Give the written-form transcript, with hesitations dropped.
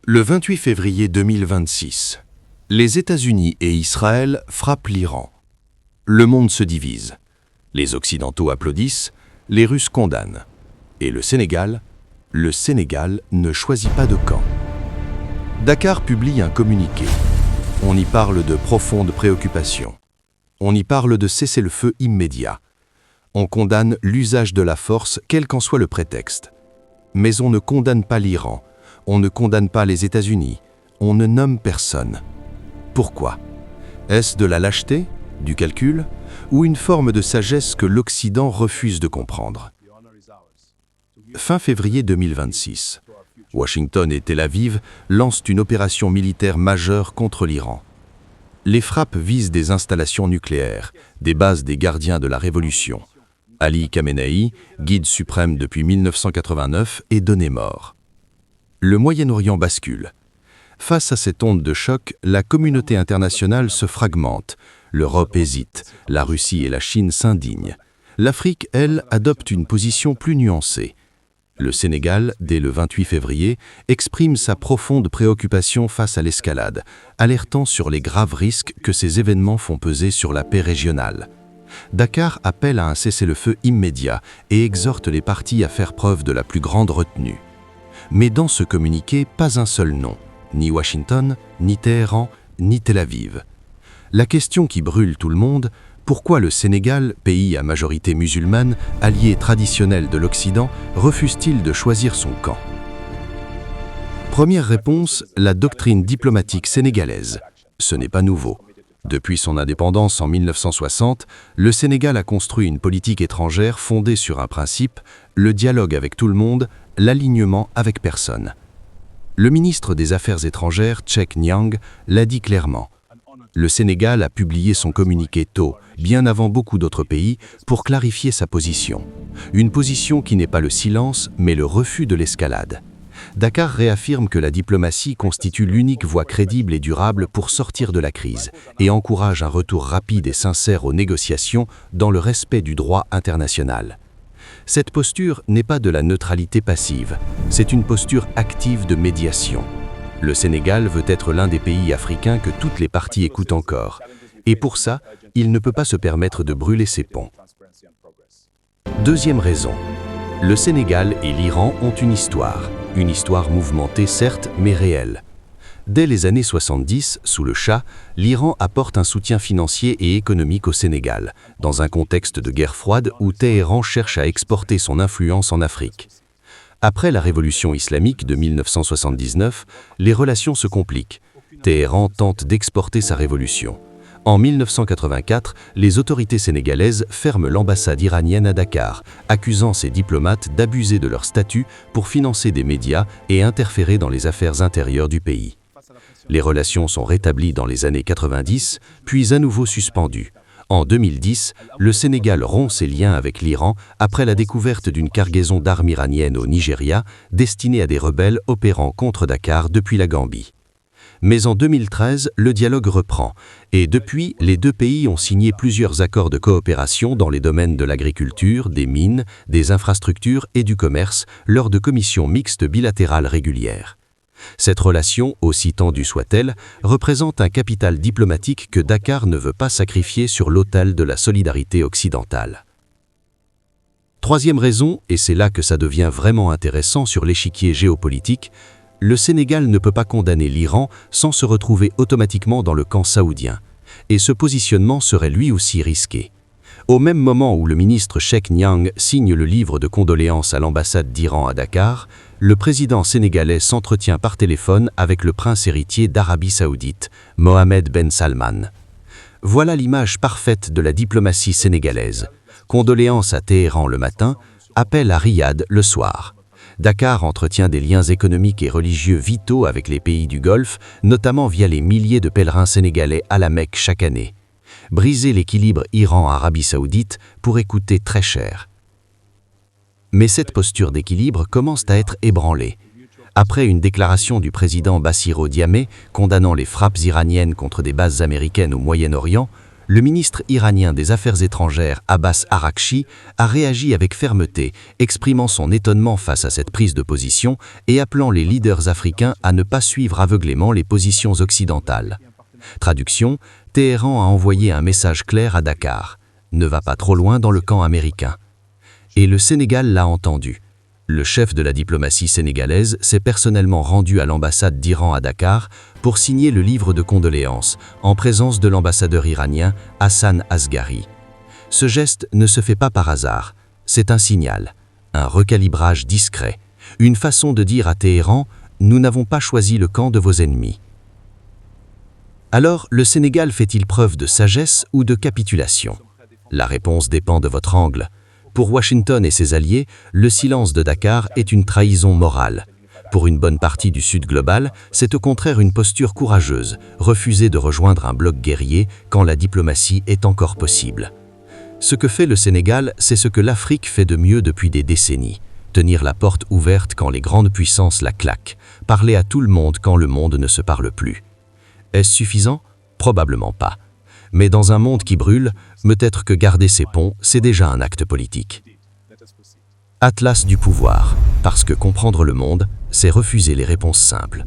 Le 28 février 2026, les États-Unis et Israël frappent l'Iran. Le monde se divise. Les Occidentaux applaudissent, les Russes condamnent. Et le Sénégal ne choisit pas de camp. Dakar publie un communiqué. On y parle de profonde préoccupation. On y parle de cessez-le-feu immédiat. On condamne l'usage de la force, quel qu'en soit le prétexte. Mais on ne condamne pas l'Iran, on ne condamne pas les États-Unis, on ne nomme personne. Pourquoi ? Est-ce de la lâcheté, du calcul, ou une forme de sagesse que l'Occident refuse de comprendre ? Fin février 2026, Washington et Tel Aviv lancent une opération militaire majeure contre l'Iran. Les frappes visent des installations nucléaires, des bases des gardiens de la Révolution. Ali Khamenei, guide suprême depuis 1989, est donné mort. Le Moyen-Orient bascule. Face à cette onde de choc, la communauté internationale se fragmente. L'Europe hésite, la Russie et la Chine s'indignent. L'Afrique, elle, adopte une position plus nuancée. Le Sénégal, dès le 28 février, exprime sa profonde préoccupation face à l'escalade, alertant sur les graves risques que ces événements font peser sur la paix régionale. Dakar appelle à un cessez-le-feu immédiat et exhorte les parties à faire preuve de la plus grande retenue. Mais dans ce communiqué, pas un seul nom, ni Washington, ni Téhéran, ni Tel Aviv. La question qui brûle tout le monde, pourquoi le Sénégal, pays à majorité musulmane, allié traditionnel de l'Occident, refuse-t-il de choisir son camp ? Première réponse, la doctrine diplomatique sénégalaise. Ce n'est pas nouveau. Depuis son indépendance en 1960, le Sénégal a construit une politique étrangère fondée sur un principe, le dialogue avec tout le monde, l'alignement avec personne. Le ministre des Affaires étrangères, Cheikh Niang, l'a dit clairement. Le Sénégal a publié son communiqué tôt, bien avant beaucoup d'autres pays, pour clarifier sa position. Une position qui n'est pas le silence, mais le refus de l'escalade. Dakar réaffirme que la diplomatie constitue l'unique voie crédible et durable pour sortir de la crise et encourage un retour rapide et sincère aux négociations dans le respect du droit international. Cette posture n'est pas de la neutralité passive, c'est une posture active de médiation. Le Sénégal veut être l'un des pays africains que toutes les parties écoutent encore. Et pour ça, il ne peut pas se permettre de brûler ses ponts. Deuxième raison. Le Sénégal et l'Iran ont une histoire mouvementée certes, mais réelle. Dès les années 70, sous le Shah, l'Iran apporte un soutien financier et économique au Sénégal, dans un contexte de guerre froide où Téhéran cherche à exporter son influence en Afrique. Après la révolution islamique de 1979, les relations se compliquent. Téhéran tente d'exporter sa révolution. En 1984, les autorités sénégalaises ferment l'ambassade iranienne à Dakar, accusant ces diplomates d'abuser de leur statut pour financer des médias et interférer dans les affaires intérieures du pays. Les relations sont rétablies dans les années 90, puis à nouveau suspendues. En 2010, le Sénégal rompt ses liens avec l'Iran après la découverte d'une cargaison d'armes iraniennes au Nigeria destinée à des rebelles opérant contre Dakar depuis la Gambie. Mais en 2013, le dialogue reprend et depuis, les deux pays ont signé plusieurs accords de coopération dans les domaines de l'agriculture, des mines, des infrastructures et du commerce lors de commissions mixtes bilatérales régulières. Cette relation, aussi tendue soit-elle, représente un capital diplomatique que Dakar ne veut pas sacrifier sur l'autel de la solidarité occidentale. Troisième raison, et c'est là que ça devient vraiment intéressant sur l'échiquier géopolitique, le Sénégal ne peut pas condamner l'Iran sans se retrouver automatiquement dans le camp saoudien. Et ce positionnement serait lui aussi risqué. Au même moment où le ministre Cheikh Niang signe le livre de condoléances à l'ambassade d'Iran à Dakar, le président sénégalais s'entretient par téléphone avec le prince héritier d'Arabie Saoudite, Mohammed Ben Salman. Voilà l'image parfaite de la diplomatie sénégalaise. Condoléances à Téhéran le matin, appel à Riyad le soir. Dakar entretient des liens économiques et religieux vitaux avec les pays du Golfe, notamment via les milliers de pèlerins sénégalais à la Mecque chaque année. Briser l'équilibre Iran-Arabie Saoudite pourrait coûter très cher. Mais cette posture d'équilibre commence à être ébranlée. Après une déclaration du président Bassirou Diomaye condamnant les frappes iraniennes contre des bases américaines au Moyen-Orient, le ministre iranien des Affaires étrangères Abbas Araghchi a réagi avec fermeté, exprimant son étonnement face à cette prise de position et appelant les leaders africains à ne pas suivre aveuglément les positions occidentales. Traduction, Téhéran a envoyé un message clair à Dakar. Ne va pas trop loin dans le camp américain. Et le Sénégal l'a entendu. Le chef de la diplomatie sénégalaise s'est personnellement rendu à l'ambassade d'Iran à Dakar pour signer le livre de condoléances en présence de l'ambassadeur iranien Hassan Asghari. Ce geste ne se fait pas par hasard, c'est un signal, un recalibrage discret, une façon de dire à Téhéran « Nous n'avons pas choisi le camp de vos ennemis ». Alors, le Sénégal fait-il preuve de sagesse ou de capitulation? La réponse dépend de votre angle. Pour Washington et ses alliés, le silence de Dakar est une trahison morale. Pour une bonne partie du Sud global, c'est au contraire une posture courageuse, refuser de rejoindre un bloc guerrier quand la diplomatie est encore possible. Ce que fait le Sénégal, c'est ce que l'Afrique fait de mieux depuis des décennies. Tenir la porte ouverte quand les grandes puissances la claquent, parler à tout le monde quand le monde ne se parle plus. Est-ce suffisant? Probablement pas. Mais dans un monde qui brûle, peut-être que garder ses ponts, c'est déjà un acte politique. Atlas du pouvoir, parce que comprendre le monde, c'est refuser les réponses simples.